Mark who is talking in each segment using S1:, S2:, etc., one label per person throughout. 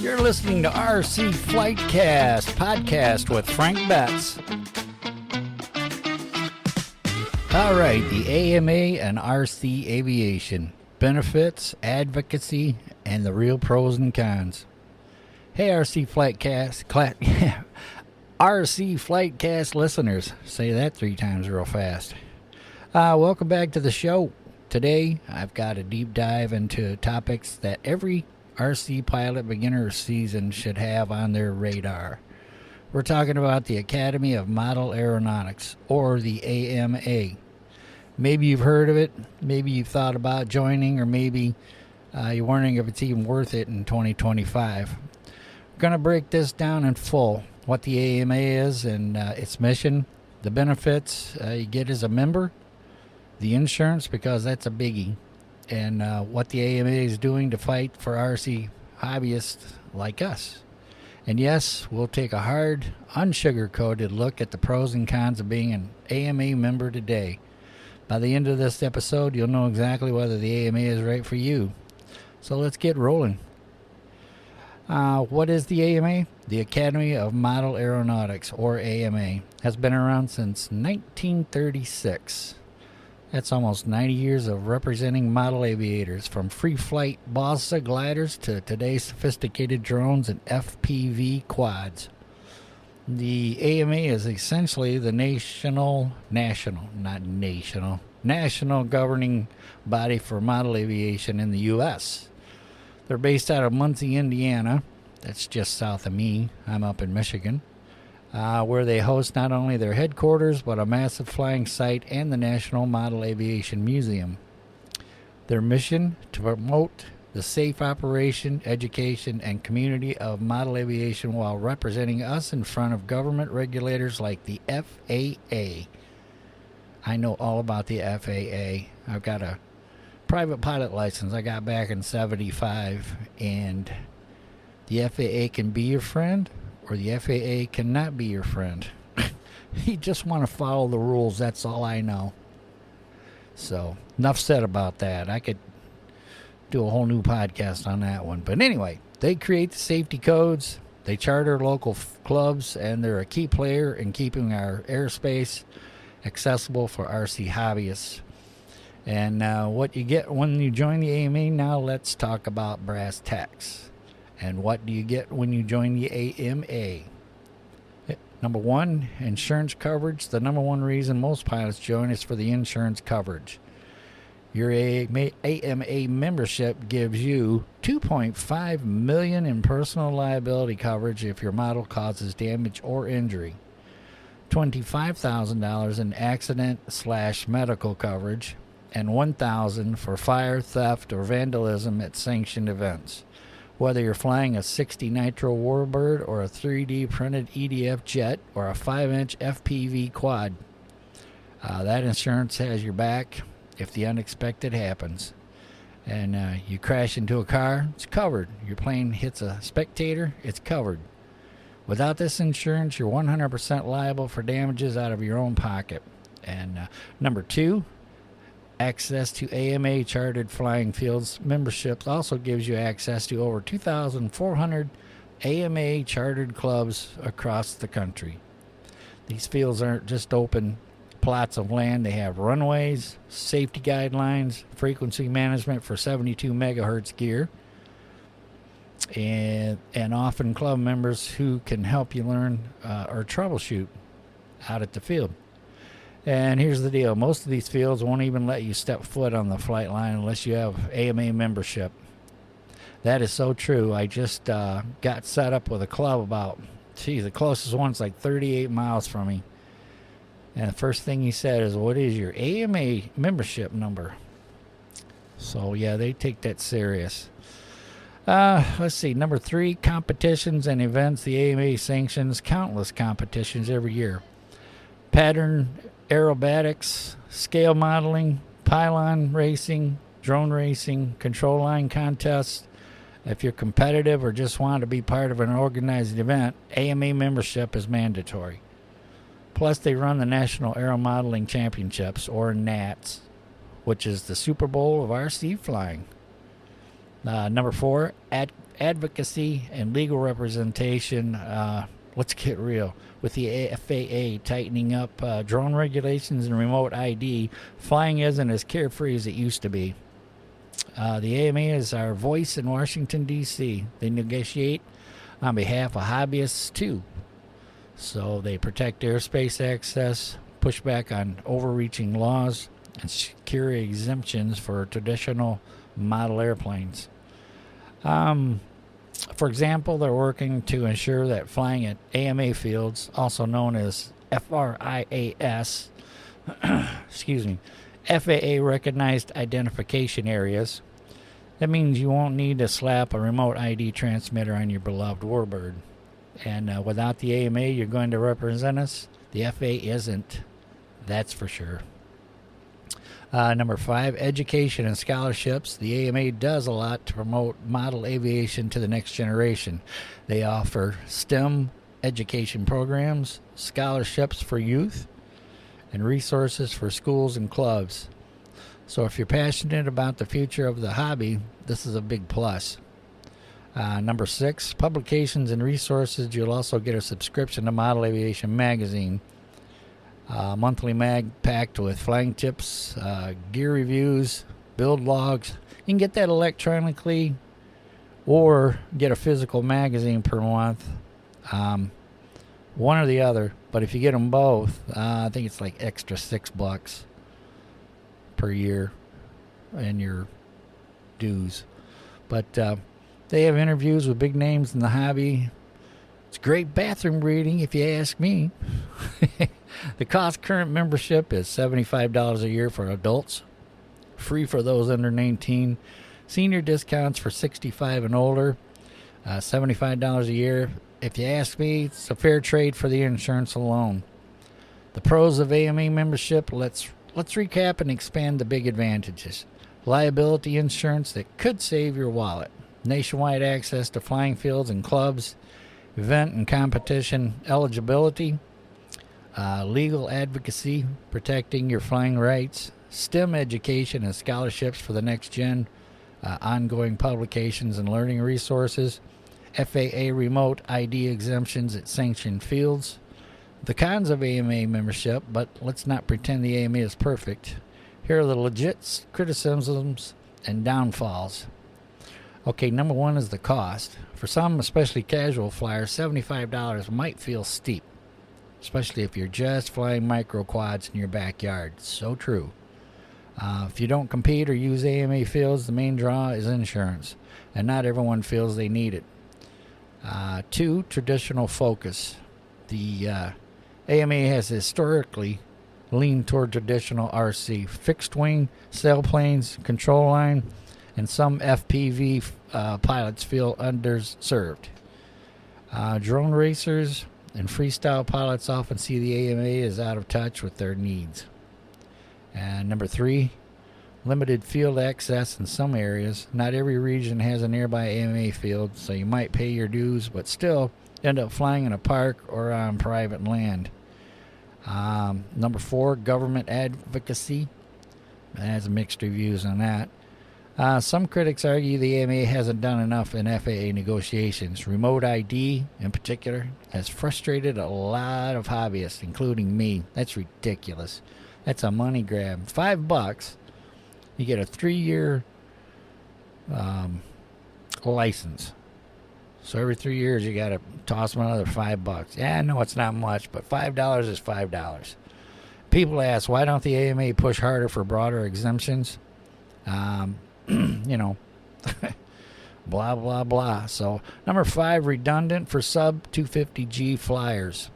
S1: You're listening to RcFlightCast podcast with Frank Betts. All right, the AMA and RC Aviation. Benefits, advocacy, and the real pros and cons. Hey, RcFlightCast listeners. Say that 3 times real fast. Welcome back to the show. Today, I've got a deep dive into topics that every RC pilot beginner season should have on their radar. We're talking about the Academy of Model Aeronautics, or the AMA. Maybe you've heard of it, maybe you've thought about joining, or maybe you're wondering if it's even worth it in 2025. We're going to break this down in full, what the AMA is and its mission, the benefits you get as a member, the insurance, because that's a biggie, and what the AMA is doing to fight for RC hobbyists like us. And yes, we'll take a hard, unsugar-coated look at the pros and cons of being an AMA member today. By the end of this episode, you'll know exactly whether the AMA is right for you. So let's get rolling. What is the AMA? The Academy of Model Aeronautics, or AMA, has been around since 1936. That's almost 90 years of representing model aviators, from free flight balsa gliders to today's sophisticated drones and FPV quads. The AMA is essentially the national governing body for model aviation in the U.S. They're based out of Muncie, Indiana. That's just south of me. I'm up in Michigan. Where they host not only their headquarters, but a massive flying site and the National Model Aviation Museum. Their mission: to promote the safe operation, education, and community of model aviation while representing us in front of government regulators like the FAA. I know all about the FAA. I've got a private pilot license I got back in 75, and the FAA can be your friend, or the FAA cannot be your friend. You just want to follow the rules, that's all I know. So, enough said about that. I could do a whole new podcast on that one. But anyway, they create the safety codes, they charter local clubs, and they're a key player in keeping our airspace accessible for RC hobbyists. And what you get when you join the AMA, now let's talk about brass tacks. And what do you get when you join the AMA? Number one, insurance coverage. The number one reason most pilots join is for the insurance coverage. Your AMA membership gives you $2.5 million in personal liability coverage if your model causes damage or injury, $25,000 in accident/medical coverage, and $1,000 for fire, theft, or vandalism at sanctioned events. Whether you're flying a 60 Nitro Warbird or a 3D printed EDF jet or a 5-inch FPV quad, that insurance has your back if the unexpected happens. And you crash into a car, it's covered. Your plane hits a spectator, it's covered. Without this insurance, you're 100% liable for damages out of your own pocket. And number two, access to AMA chartered flying fields memberships also gives you access to over 2,400 AMA chartered clubs across the country. These fields aren't just open plots of land. They have runways, safety guidelines, frequency management for 72 megahertz gear, and often club members who can help you learn or troubleshoot out at the field. And here's the deal. Most of these fields won't even let you step foot on the flight line unless you have AMA membership. That is so true. I just got set up with a club about, the closest one's like 38 miles from me. And the first thing he said is, what is your AMA membership number? So, yeah, they take that serious. Let's see. Number three, competitions and events. The AMA sanctions countless competitions every year. Pattern aerobatics, scale modeling, pylon racing, drone racing, control line contests. If you're competitive or just want to be part of an organized event, AMA membership is mandatory. Plus, they run the National Aero Modeling Championships, or NATS, which is the Super Bowl of RC flying. Number four, advocacy and legal representation. Let's get real. With the FAA tightening up drone regulations and remote ID, flying isn't as carefree as it used to be. The AMA is our voice in Washington, D.C. They negotiate on behalf of hobbyists, too. So they protect airspace access, push back on overreaching laws, and secure exemptions for traditional model airplanes. For example, they're working to ensure that flying at AMA fields, also known as FRIAS, FAA-recognized identification areas. That means you won't need to slap a remote ID transmitter on your beloved warbird. And without the AMA, you're going to represent us. The FAA isn't. That's for sure. Number 5, education and scholarships. The AMA does a lot to promote model aviation to the next generation. They offer STEM education programs, scholarships for youth, and resources for schools and clubs. So if you're passionate about the future of the hobby, this is a big plus. Number 6, publications and resources. You'll also get a subscription to Model Aviation magazine. Monthly mag packed with flying tips, gear reviews, build logs. You can get that electronically or get a physical magazine per month. One or the other. But if you get them both, I think it's like extra $6 per year in your dues. But they have interviews with big names in the hobby. It's great bathroom reading, if you ask me. The cost current membership is $75 a year for adults, free for those under 19. Senior discounts for 65 and older, $75 a year. If you ask me, it's a fair trade for the insurance alone. The pros of AMA membership, let's recap and expand the big advantages. Liability insurance that could save your wallet. Nationwide access to flying fields and clubs. Event and competition eligibility. Legal advocacy, protecting your flying rights. STEM education and scholarships for the next gen. Ongoing publications and learning resources. FAA remote ID exemptions at sanctioned fields. The cons of AMA membership, but let's not pretend the AMA is perfect. Here are the legit criticisms and downfalls. Okay, number 1 is the cost. For some, especially casual flyers, $75 might feel steep, especially if you're just flying micro quads in your backyard. So true. If you don't compete or use AMA fields, the main draw is insurance, and not everyone feels they need it. 2, traditional focus. The AMA has historically leaned toward traditional RC, fixed wing, sailplanes, control line, and some FPV pilots feel underserved. Drone racers and freestyle pilots often see the AMA as out of touch with their needs. And number 3, limited field access in some areas. Not every region has a nearby AMA field, so you might pay your dues, but still end up flying in a park or on private land. Number 4, government advocacy. It has mixed reviews on that. Some critics argue the AMA hasn't done enough in FAA negotiations. Remote ID, in particular, has frustrated a lot of hobbyists, including me. That's ridiculous. That's a money grab. $5, you get a 3-year license. So every 3 years, you got to toss them another $5. Yeah, I know it's not much, but $5 is $5. People ask, why don't the AMA push harder for broader exemptions? Blah, blah, blah. So, number 5, redundant for sub-250G flyers.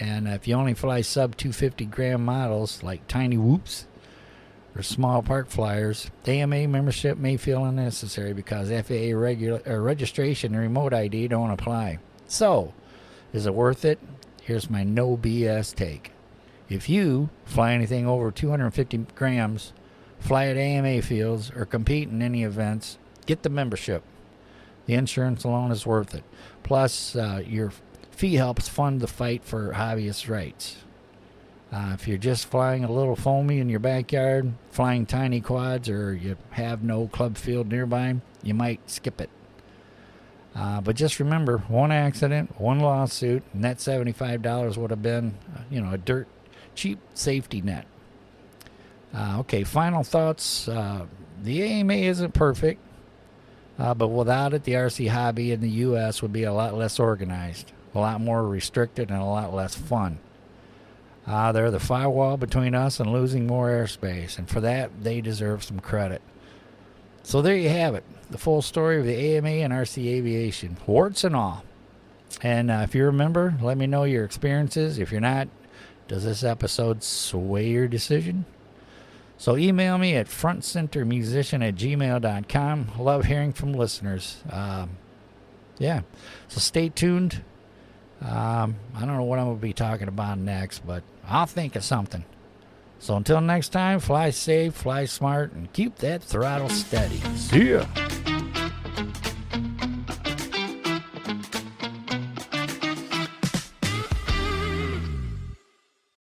S1: And if you only fly sub-250-gram models like tiny whoops or small park flyers, AMA membership may feel unnecessary because FAA registration and remote ID don't apply. So, is it worth it? Here's my no BS take. If you fly anything over 250 grams, fly at AMA fields, or compete in any events, get the membership. The insurance alone is worth it. Plus, your fee helps fund the fight for hobbyist rights. If you're just flying a little foamy in your backyard, flying tiny quads, or you have no club field nearby, you might skip it. But just remember, one accident, one lawsuit, and that $75 would have been, a dirt cheap safety net. Okay, final thoughts. The AMA isn't perfect, but without it, the RC hobby in the U.S. would be a lot less organized, a lot more restricted, and a lot less fun. They're the firewall between us and losing more airspace, and for that, they deserve some credit. So there you have it, the full story of the AMA and RC Aviation, warts and all. And if you remember, let me know your experiences. If you're not, does this episode sway your decision? So email me at frontcentermusician@gmail.com. Love hearing from listeners. So stay tuned. I don't know what I'm going to be talking about next, but I'll think of something. So until next time, fly safe, fly smart, and keep that throttle steady. See ya.